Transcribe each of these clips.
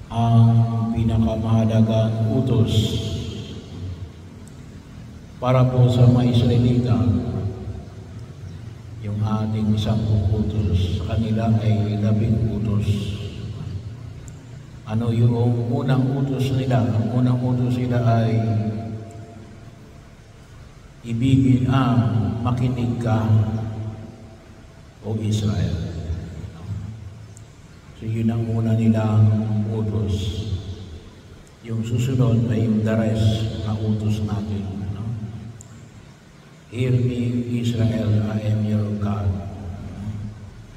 ang pinakamahalagang utos para po sa mga Israelita. Yung ating 10 utos, sa kanila ay 11 utos. Ano yung unang utos nila? Ang unang utos nila ay ibigin makinig ka, o Israel. So yun ang una nilang utos. Yung susunod ay yung the rest na utos natin. Hear me, Israel, I am your God.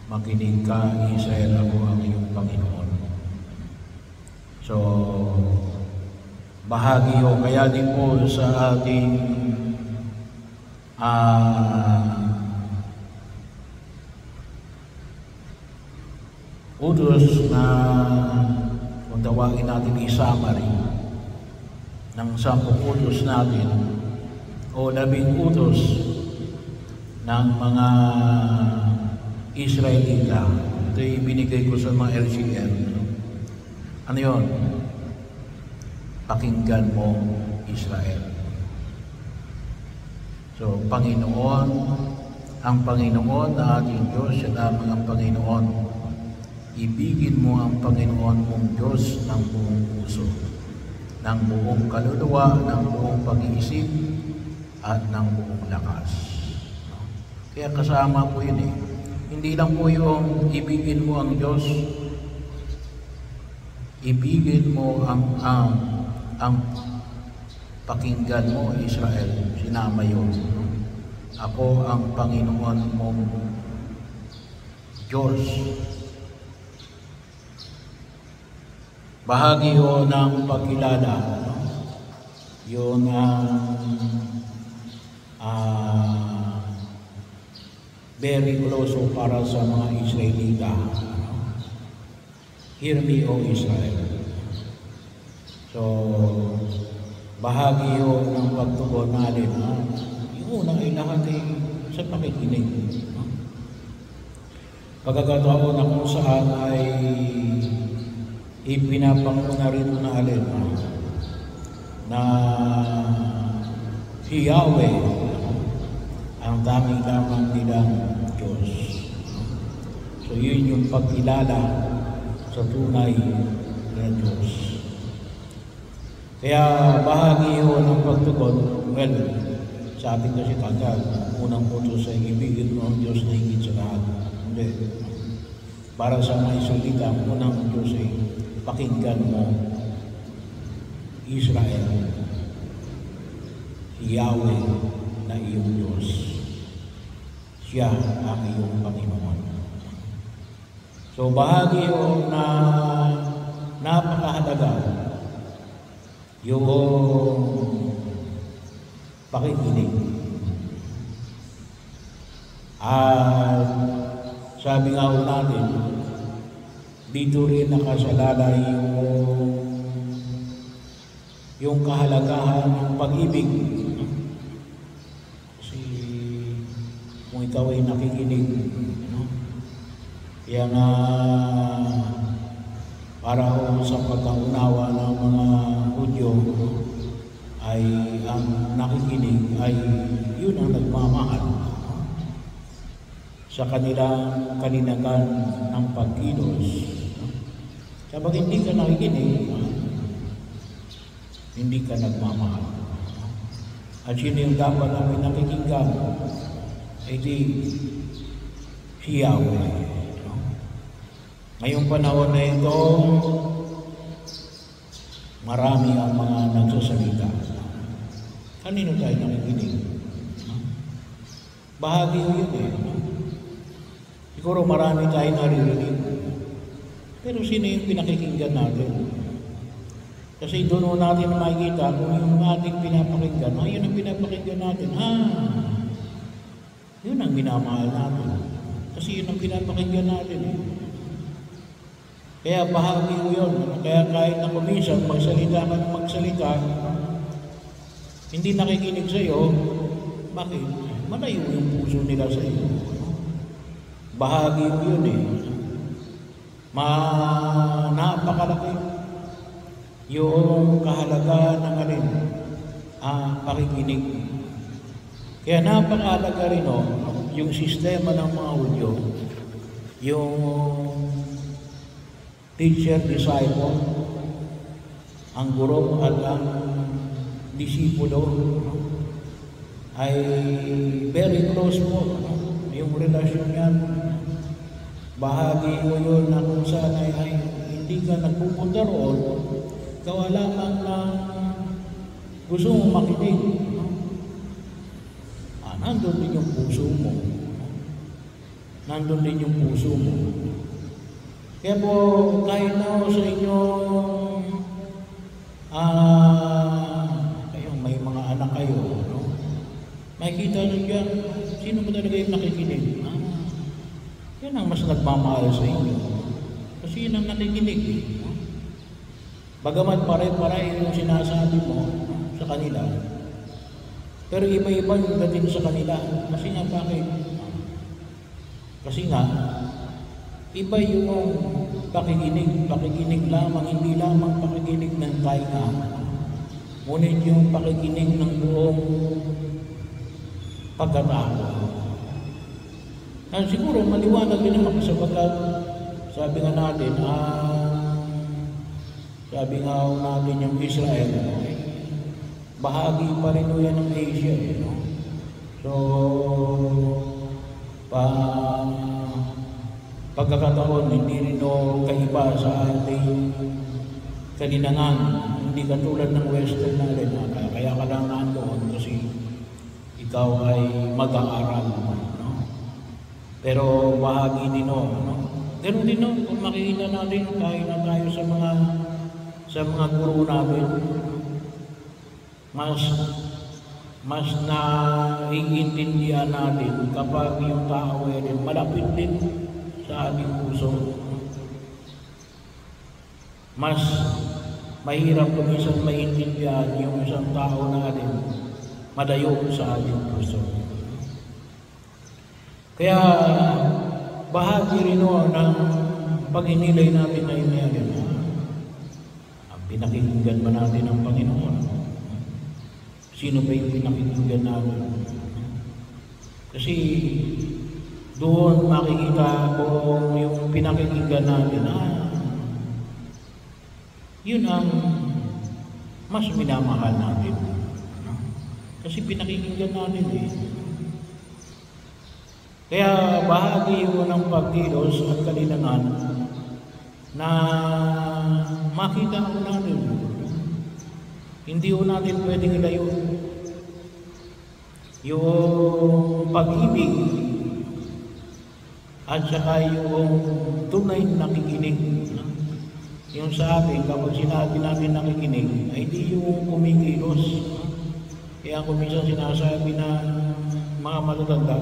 Makinig ka, Israel, ako ang iyong Panginoon. So, bahagi o kaya din po sa ating utos na kung tawagin natin i-summary ng 10 utos natin o 11 utos ng mga Israelita. Ito yung binigay ko sa mga LCM. Ano yun? Pakinggan mo, Israel. So, Panginoon, ang Panginoon na ating Diyos, siya lamang ang Panginoon. Ibigin mo ang Panginoon mong Diyos ng buong puso, ng buong kaluluwa, ng buong pag-iisip, at ng buong lakas. Kaya kasama po yun eh. Hindi lang po yung ibigin mo ang Diyos, ibigin mo ang pakinggan mo, Israel. Sinama yun. Ako ang Panginoon mong Diyos. Bahagi yun ng pagkilala. Yun very close para sa mga Israelita. Hear me, O Israel. So, bahagi yun ng pagtugon natin. Yung unang ay lahat ay sa pakikinig. Pagkakataon na kung saan ay ipinapanguna rin natin na si Yahweh ang daming lamang nilang Diyos. So yun yung pagkilala sa tunay na Diyos. Kaya bahagi yun ng pagtugon. Well, sa ating kasi kagad, unang utos ay ibigin mo ang Diyos na higit sa lahat. Hindi. Para sa mga Israelita, ang unang Diyos ay pakinggan mo, Israel, si Yahweh na iyong Diyos. Siya ang iyong Panginoon. So bahagi yun na napakahalaga yung pakikinig. At sabi nga ho natin, dito rin nakasalalay yung kahalagahan ng pag-ibig. Kasi kung ikaw ay nakikinig, kaya nga para ho sa pagkaunawa ng mga Hudyo ay ang nakikinig ay yun ang nagmamahal sa kanilang kalinagan ng pagkilos. Kapag hindi ka nakikinig, hindi ka nagmamahal. At sino yung dapat namin nakikinggan? Ay di si Yahweh. Ngayong panahon na ito, marami ang mga nagsasalita. Kanino tayo nakikinig? Bahagi ko yun eh. Siguro marami tayo naririnig. Pero sino yung pinakikinggan natin? Kasi doon natin makikita kung yung ating pinapakinggan, yun ang pinapakinggan natin. Yun ang minamahal natin. Kasi yun ang pinapakinggan natin eh. Kaya bahagi ko yun. Kaya kahit na kuminsan, magsalita ka ng magsalita, hindi nakikinig sa iyo, bakit? Malayo yung puso nila sa iyo. Bahagi ko yun eh. Napakalaki yung kahalagaan ng alin? Pakikinig. Kaya napakahalaga rin yung sistema ng mga Hudyo, yung teacher-disciple, ang guro at ang disipulo, ay very close po. Yung relasyon yan, bahagi mo yun na kung saan ay hindi ka nagpupunta roon, gawa lamang na gusto mong makinig. Nandun din yung puso mo. Nandun din yung puso mo. Kaya po, kahit na sa inyong may mga anak kayo, makikita nyo dyan, sino mo talaga yung nakikinig? Yan ang mas nagmamahal sa inyo. Kasi yun ang nakikinig. Bagamat pare-pare yung sinasabi mo sa kanila, pero iba-iba yung dating sa kanila. Kasi nga, bakit? Kasi nga, iba yung pakikinig. Pakikinig lamang, hindi lamang pakikinig ng tainga. Ngunit yung pakikinig ng buong pagkatao. Siguro, maliwanag din naman sapagkat sabi nga natin, sabi nga natin yung Israel, bahagi pa rin yan ng Asia. So, pagkakataon, hindi rin kaiba sa ating kalinangan. Hindi katulad ng Western natin. Kaya ka lang nandoon kasi ikaw ay mag-aaral. Pero bahagi din Ganun din kung makikita natin, tayo na tayo sa mga guru natin. Mas naiintindihan natin kapag yung tao ay malapit din sa ating puso. Mas mahirap kung minsan maintindihan yung isang tao natin madayo sa ating puso. Kaya bahagi rin ng pag-inilay natin na inilay. Ang pinakinggan ba natin ang Panginoon? Sino ba yung pinakinggan natin? Kasi doon makikita kung yung pinakinggan natin, yun ang mas minamahal natin. Kasi pinakinggan natin Kaya bahagi yun ng pagkilos at kalinangan na makita ko natin. Hindi ko natin pwedeng ilayo yung pag-ibig at saka yung tunay na nakikinig. Yung sa atin, kapag sinabi natin nakikinig, ay di yung kumikilos. Kaya kung minsan sinasabi na mga matatanda,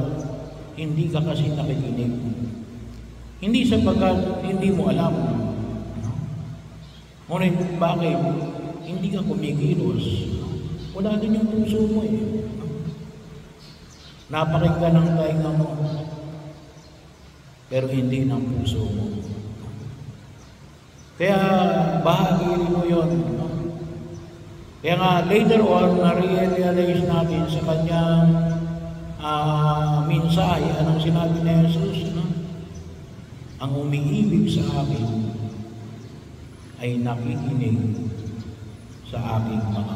hindi ka kasi nakikinig. Hindi sapagkat hindi mo alam. Ngunit bakit? Hindi ka kumikilos. Wala din yung puso mo Napakinggan ng tainga mo, pero hindi ng puso mo. Kaya bahagi rin mo yun. Kaya nga later on, na-realize natin sa kanyang mensahe, anong sinabi ni Jesus, ang umiibig sa akin ay nakikinig sa aking mga